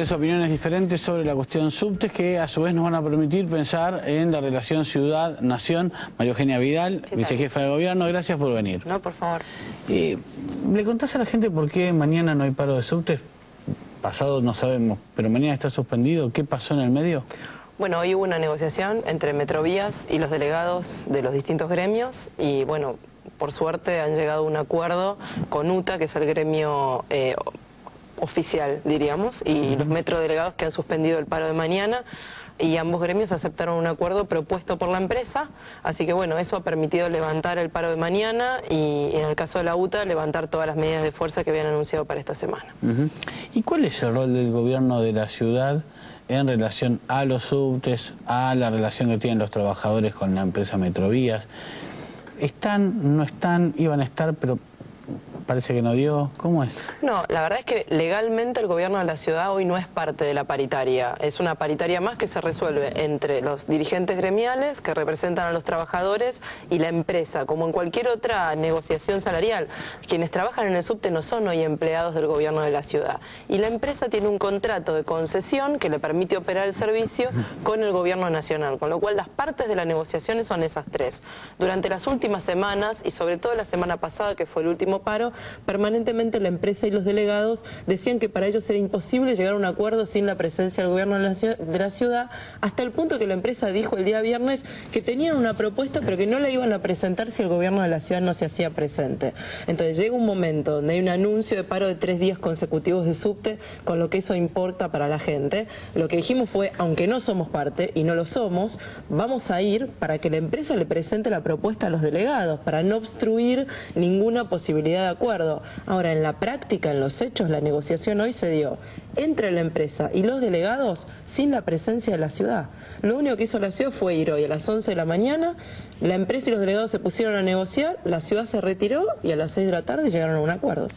Tres opiniones diferentes sobre la cuestión subtes que a su vez nos van a permitir pensar en la relación ciudad-nación. María Eugenia Vidal, vicejefa de gobierno, gracias por venir. No, por favor. ¿Le contás a la gente por qué mañana no hay paro de subtes? Pasado no sabemos, pero mañana está suspendido. ¿Qué pasó en el medio? Bueno, hoy hubo una negociación entre Metrovías y los delegados de los distintos gremios y bueno, por suerte han llegado a un acuerdo con UTA, que es el gremio oficial, diríamos, y los metrodelegados que han suspendido el paro de mañana, y ambos gremios aceptaron un acuerdo propuesto por la empresa, así que bueno, eso ha permitido levantar el paro de mañana y en el caso de la UTA levantar todas las medidas de fuerza que habían anunciado para esta semana. ¿Y cuál es el rol del gobierno de la ciudad en relación a los subtes, a la relación que tienen los trabajadores con la empresa Metrovías? ¿Están, no están, iban a estar, pero parece que no dio? ¿Cómo es? No, la verdad es que legalmente el gobierno de la ciudad hoy no es parte de la paritaria. Es una paritaria más que se resuelve entre los dirigentes gremiales que representan a los trabajadores y la empresa, como en cualquier otra negociación salarial. Quienes trabajan en el subte no son hoy empleados del gobierno de la ciudad. Y la empresa tiene un contrato de concesión que le permite operar el servicio con el gobierno nacional, con lo cual las partes de la negociación son esas tres. Durante las últimas semanas, y sobre todo la semana pasada, que fue el último paro, permanentemente la empresa y los delegados decían que para ellos era imposible llegar a un acuerdo sin la presencia del gobierno de la ciudad, hasta el punto que la empresa dijo el día viernes que tenían una propuesta pero que no la iban a presentar si el gobierno de la ciudad no se hacía presente. Entonces llega un momento donde hay un anuncio de paro de 3 días consecutivos de subte, con lo que eso importa para la gente. Lo que dijimos fue, aunque no somos parte y no lo somos, vamos a ir para que la empresa le presente la propuesta a los delegados, para no obstruir ninguna posibilidad de acuerdo. Ahora, en la práctica, en los hechos, la negociación hoy se dio entre la empresa y los delegados sin la presencia de la ciudad. Lo único que hizo la ciudad fue ir hoy a las 11 de la mañana, la empresa y los delegados se pusieron a negociar, la ciudad se retiró y a las 6 de la tarde llegaron a un acuerdo.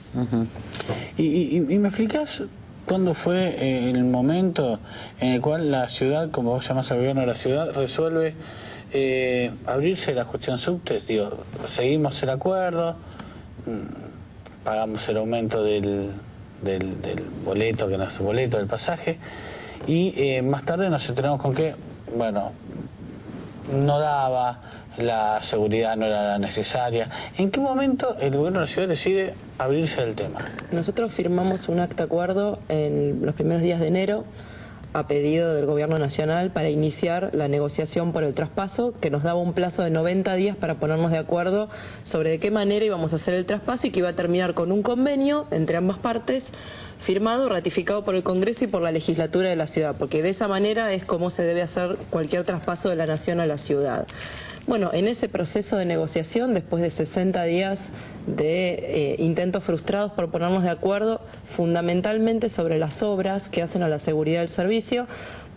¿Y me explicás cuándo fue el momento en el cual la ciudad, como vos llamás al gobierno de la ciudad, resuelve abrirse la cuestión subtes? Digo, seguimos el acuerdo, pagamos el aumento del boleto, que no es boleto, del pasaje, y más tarde nos enteramos con que, bueno, no daba, la seguridad no era la necesaria. ¿En qué momento el gobierno de la ciudad decide abrirse del tema? Nosotros firmamos un acta acuerdo en los primeros días de enero, a pedido del gobierno nacional, para iniciar la negociación por el traspaso, que nos daba un plazo de 90 días para ponernos de acuerdo sobre de qué manera íbamos a hacer el traspaso y que iba a terminar con un convenio entre ambas partes, firmado, ratificado por el Congreso y por la legislatura de la ciudad, porque de esa manera es como se debe hacer cualquier traspaso de la nación a la ciudad. Bueno, en ese proceso de negociación, después de 60 días de intentos frustrados por ponernos de acuerdo, fundamentalmente sobre las obras que hacen a la seguridad del servicio,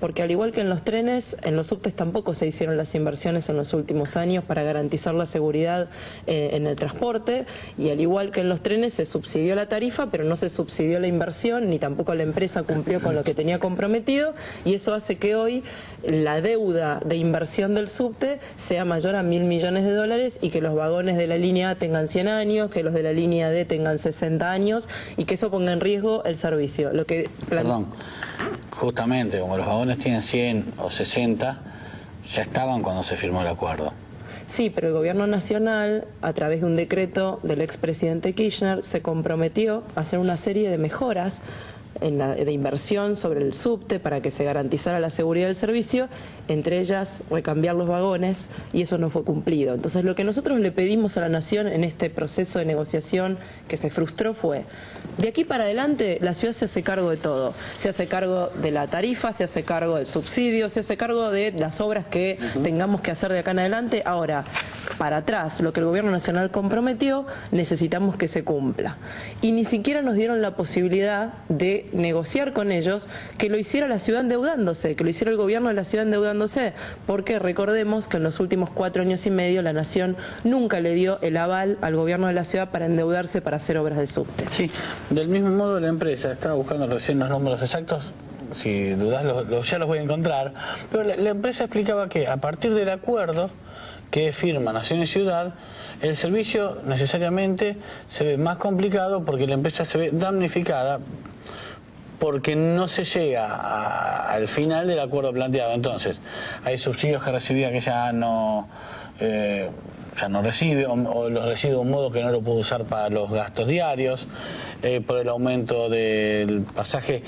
porque al igual que en los trenes, en los subtes tampoco se hicieron las inversiones en los últimos años para garantizar la seguridad en el transporte, y al igual que en los trenes se subsidió la tarifa, pero no se subsidió la inversión, ni tampoco la empresa cumplió con lo que tenía comprometido, y eso hace que hoy la deuda de inversión del subte sea mayor a 1.000 millones de dólares y que los vagones de la línea A tengan 100 años, que los de la línea D tengan 60 años y que eso ponga en riesgo el servicio. Perdón, justamente como los vagones tienen 100 o 60, ya estaban cuando se firmó el acuerdo. Sí, pero el gobierno nacional, a través de un decreto del expresidente Kirchner, se comprometió a hacer una serie de mejoras de inversión sobre el subte para que se garantizara la seguridad del servicio, entre ellas recambiar los vagones, y eso no fue cumplido. Entonces lo que nosotros le pedimos a la Nación en este proceso de negociación que se frustró fue, de aquí para adelante la ciudad se hace cargo de todo, se hace cargo de la tarifa, se hace cargo del subsidio, se hace cargo de las obras que tengamos que hacer de acá en adelante. Ahora, para atrás, lo que el gobierno nacional comprometió, necesitamos que se cumpla. Y ni siquiera nos dieron la posibilidad de negociar con ellos que lo hiciera la ciudad endeudándose, que lo hiciera el gobierno de la ciudad endeudándose, porque recordemos que en los últimos 4 años y medio la Nación nunca le dio el aval al gobierno de la ciudad para endeudarse para hacer obras de subte. Sí, del mismo modo la empresa, estaba buscando recién los números exactos, si dudás ya los voy a encontrar, pero la empresa explicaba que a partir del acuerdo que firma Nación y Ciudad, el servicio necesariamente se ve más complicado porque la empresa se ve damnificada porque no se llega al final del acuerdo planteado. Entonces, hay subsidios que recibía que ya no recibe, o los recibe de un modo que no lo puede usar para los gastos diarios. Por el aumento del pasaje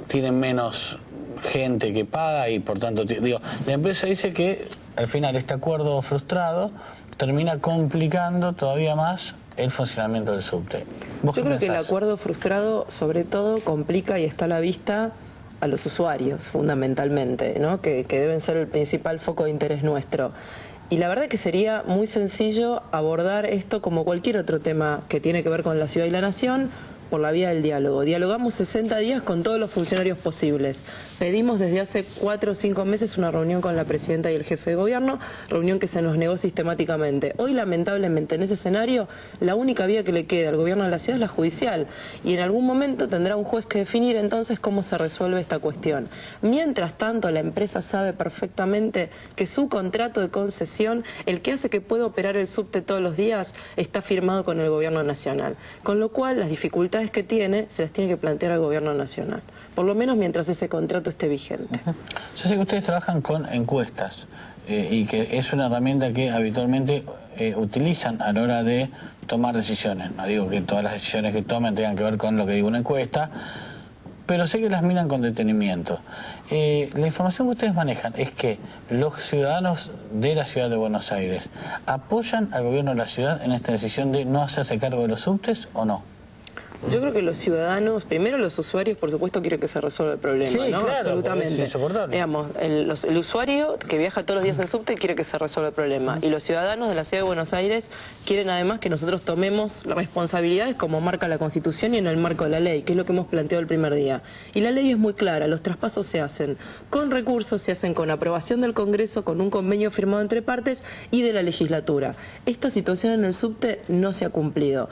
tienen menos gente que paga y por tanto, la empresa dice que al final este acuerdo frustrado termina complicando todavía más el funcionamiento del subte. Yo creo que el acuerdo frustrado sobre todo complica y está a la vista a los usuarios fundamentalmente, ¿no? que deben ser el principal foco de interés nuestro. Y la verdad que sería muy sencillo abordar esto como cualquier otro tema que tiene que ver con la ciudad y la nación, por la vía del diálogo. Dialogamos 60 días con todos los funcionarios posibles. Pedimos desde hace 4 o 5 meses una reunión con la presidenta y el jefe de gobierno, reunión que se nos negó sistemáticamente. Hoy, lamentablemente, en ese escenario, la única vía que le queda al gobierno de la ciudad es la judicial. Y en algún momento tendrá un juez que definir entonces cómo se resuelve esta cuestión. Mientras tanto, la empresa sabe perfectamente que su contrato de concesión, el que hace que pueda operar el subte todos los días, está firmado con el gobierno nacional. Con lo cual, las dificultades que tiene, se las tiene que plantear al gobierno nacional, por lo menos mientras ese contrato esté vigente. Yo sé que ustedes trabajan con encuestas y que es una herramienta que habitualmente utilizan a la hora de tomar decisiones. No digo que todas las decisiones que tomen tengan que ver con lo que diga una encuesta, pero sé que las miran con detenimiento. La información que ustedes manejan es que los ciudadanos de la ciudad de Buenos Aires apoyan al gobierno de la ciudad en esta decisión de no hacerse cargo de los subtes, ¿o no? Yo creo que los ciudadanos, primero los usuarios, por supuesto, quieren que se resuelva el problema, sí, ¿no? Claro, absolutamente. Es insoportable. Digamos, el usuario que viaja todos los días en subte quiere que se resuelva el problema. Y los ciudadanos de la ciudad de Buenos Aires quieren además que nosotros tomemos las responsabilidades como marca la Constitución y en el marco de la ley, que es lo que hemos planteado el primer día. Y la ley es muy clara, los traspasos se hacen con recursos, se hacen con aprobación del Congreso, con un convenio firmado entre partes y de la legislatura. Esta situación en el subte no se ha cumplido.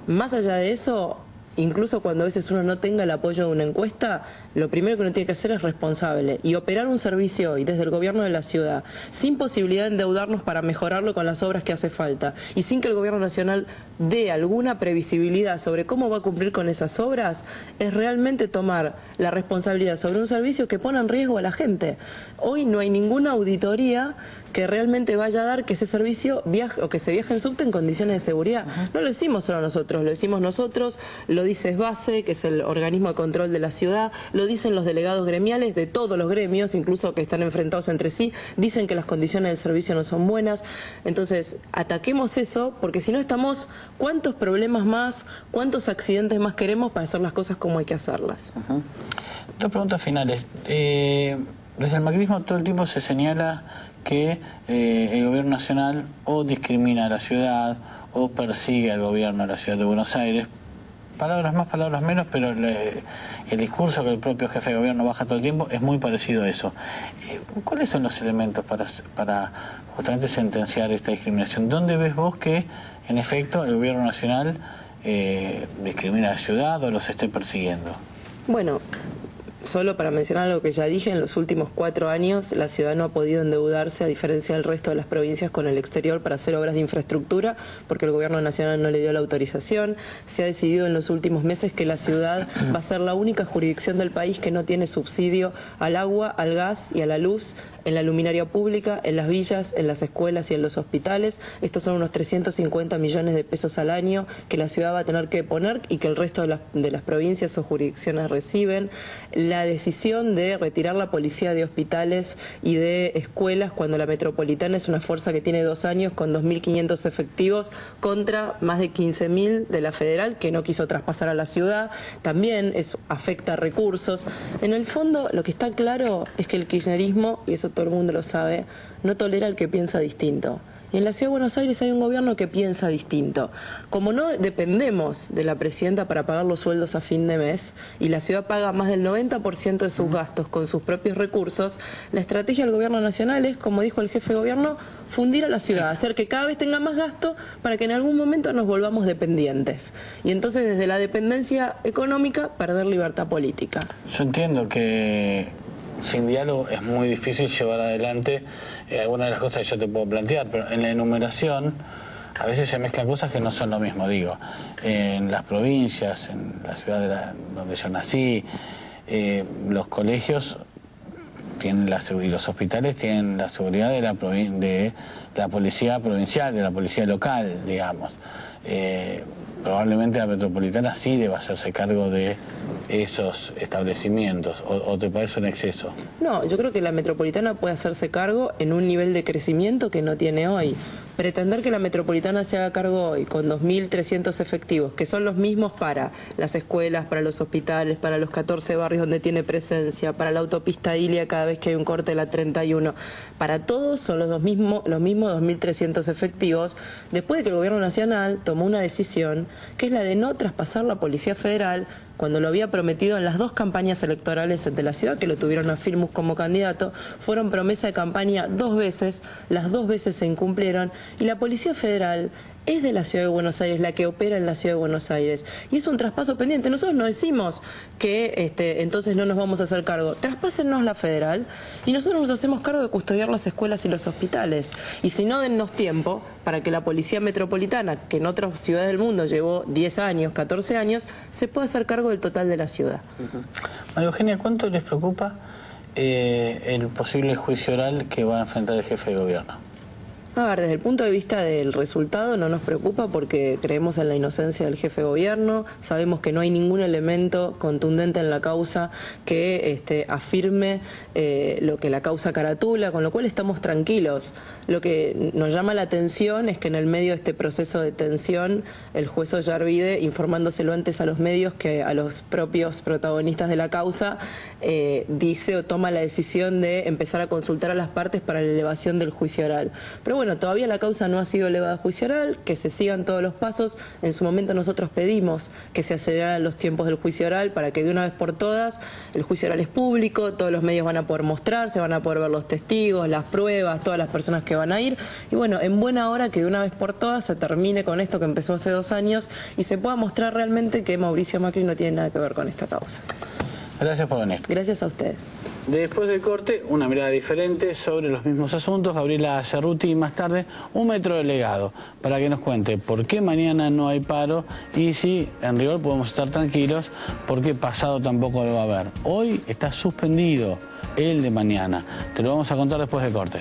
Más allá de eso, incluso cuando a veces uno no tenga el apoyo de una encuesta, lo primero que uno tiene que hacer es responsable y operar un servicio hoy desde el gobierno de la ciudad sin posibilidad de endeudarnos para mejorarlo con las obras que hace falta y sin que el gobierno nacional dé alguna previsibilidad sobre cómo va a cumplir con esas obras, es realmente tomar la responsabilidad sobre un servicio que pone en riesgo a la gente. Hoy no hay ninguna auditoría que realmente vaya a dar que ese servicio viaje o que se viaje en subte en condiciones de seguridad. No lo decimos solo nosotros, lo decimos nosotros, lo dice SBASE, que es el organismo de control de la ciudad, lo dicen los delegados gremiales de todos los gremios, incluso que están enfrentados entre sí, dicen que las condiciones del servicio no son buenas. Entonces, ataquemos eso, porque si no estamos, ¿cuántos problemas más, cuántos accidentes más queremos para hacer las cosas como hay que hacerlas? Dos preguntas finales. Desde el macrismo todo el tiempo se señala que el gobierno nacional o discrimina a la ciudad o persigue al gobierno de la ciudad de Buenos Aires. Palabras más, palabras menos, pero el discurso que el propio jefe de gobierno baja todo el tiempo es muy parecido a eso. ¿Cuáles son los elementos para justamente sentenciar esta discriminación? ¿Dónde ves vos que, en efecto, el gobierno nacional discrimina a la ciudad o los esté persiguiendo? Bueno, solo para mencionar lo que ya dije, en los últimos 4 años la ciudad no ha podido endeudarse, a diferencia del resto de las provincias, con el exterior para hacer obras de infraestructura, porque el gobierno nacional no le dio la autorización. Se ha decidido en los últimos meses que la ciudad va a ser la única jurisdicción del país que no tiene subsidio al agua, al gas y a la luz, en la luminaria pública, en las villas, en las escuelas y en los hospitales. Estos son unos 350 millones de pesos al año que la ciudad va a tener que poner y que el resto de las provincias o jurisdicciones reciben. La decisión de retirar la policía de hospitales y de escuelas cuando la metropolitana es una fuerza que tiene 2 años con 2.500 efectivos contra más de 15.000 de la federal que no quiso traspasar a la ciudad, también eso afecta recursos. En el fondo lo que está claro es que el kirchnerismo, y eso todo el mundo lo sabe, no tolera al que piensa distinto. Y en la Ciudad de Buenos Aires hay un gobierno que piensa distinto. Como no dependemos de la presidenta para pagar los sueldos a fin de mes, y la ciudad paga más del 90% de sus gastos con sus propios recursos, la estrategia del gobierno nacional es, como dijo el jefe de gobierno, fundir a la ciudad, hacer que cada vez tenga más gasto para que en algún momento nos volvamos dependientes. Y entonces desde la dependencia económica, perder libertad política. Yo entiendo que sin diálogo es muy difícil llevar adelante algunas de las cosas que yo te puedo plantear, pero en la enumeración a veces se mezclan cosas que no son lo mismo, digo. En las provincias, en la ciudad donde yo nací, los colegios tienen y los hospitales tienen la seguridad de la policía provincial, de la policía local, digamos. Probablemente la metropolitana sí deba hacerse cargo de esos establecimientos, o te parece un exceso? No, yo creo que la metropolitana puede hacerse cargo en un nivel de crecimiento que no tiene hoy. Pretender que la metropolitana se haga cargo hoy con 2.300 efectivos, que son los mismos para las escuelas, para los hospitales, para los 14 barrios donde tiene presencia, para la autopista Ilia cada vez que hay un corte de la 31, para todos son los mismos 2.300 efectivos, después de que el gobierno nacional tomó una decisión, que es la de no traspasar la Policía Federal, cuando lo había prometido en las 2 campañas electorales de la ciudad, que lo tuvieron a Filmus como candidato. Fueron promesa de campaña 2 veces, las 2 veces se incumplieron, y la Policía Federal es de la Ciudad de Buenos Aires, la que opera en la Ciudad de Buenos Aires, y es un traspaso pendiente. Nosotros no decimos que entonces no nos vamos a hacer cargo. Traspásennos la federal y nosotros nos hacemos cargo de custodiar las escuelas y los hospitales. Y si no, dennos tiempo para que la Policía Metropolitana, que en otras ciudades del mundo llevó 10 años, 14 años, se pueda hacer cargo del total de la ciudad. María Eugenia, ¿cuánto les preocupa el posible juicio oral que va a enfrentar el jefe de gobierno? A ver, desde el punto de vista del resultado no nos preocupa porque creemos en la inocencia del jefe de gobierno, sabemos que no hay ningún elemento contundente en la causa que afirme lo que la causa caratula, con lo cual estamos tranquilos. Lo que nos llama la atención es que en el medio de este proceso de tensión, el juez Ollarvide, informándoselo antes a los medios que a los propios protagonistas de la causa, dice o toma la decisión de empezar a consultar a las partes para la elevación del juicio oral. Pero bueno, todavía la causa no ha sido elevada a juicio oral, que se sigan todos los pasos. En su momento nosotros pedimos que se aceleraran los tiempos del juicio oral para que de una vez por todas, el juicio oral es público, todos los medios van a poder mostrarse, van a poder ver los testigos, las pruebas, todas las personas que van a ir. Y bueno, en buena hora que de una vez por todas se termine con esto que empezó hace 2 años y se pueda mostrar realmente que Mauricio Macri no tiene nada que ver con esta causa. Gracias por venir. Gracias a ustedes. Después del corte, una mirada diferente sobre los mismos asuntos. Gabriela Cerruti, y más tarde, un metro delegado, para que nos cuente por qué mañana no hay paro y si en rigor podemos estar tranquilos porque pasado tampoco lo va a haber. Hoy está suspendido el de mañana. Te lo vamos a contar después del corte.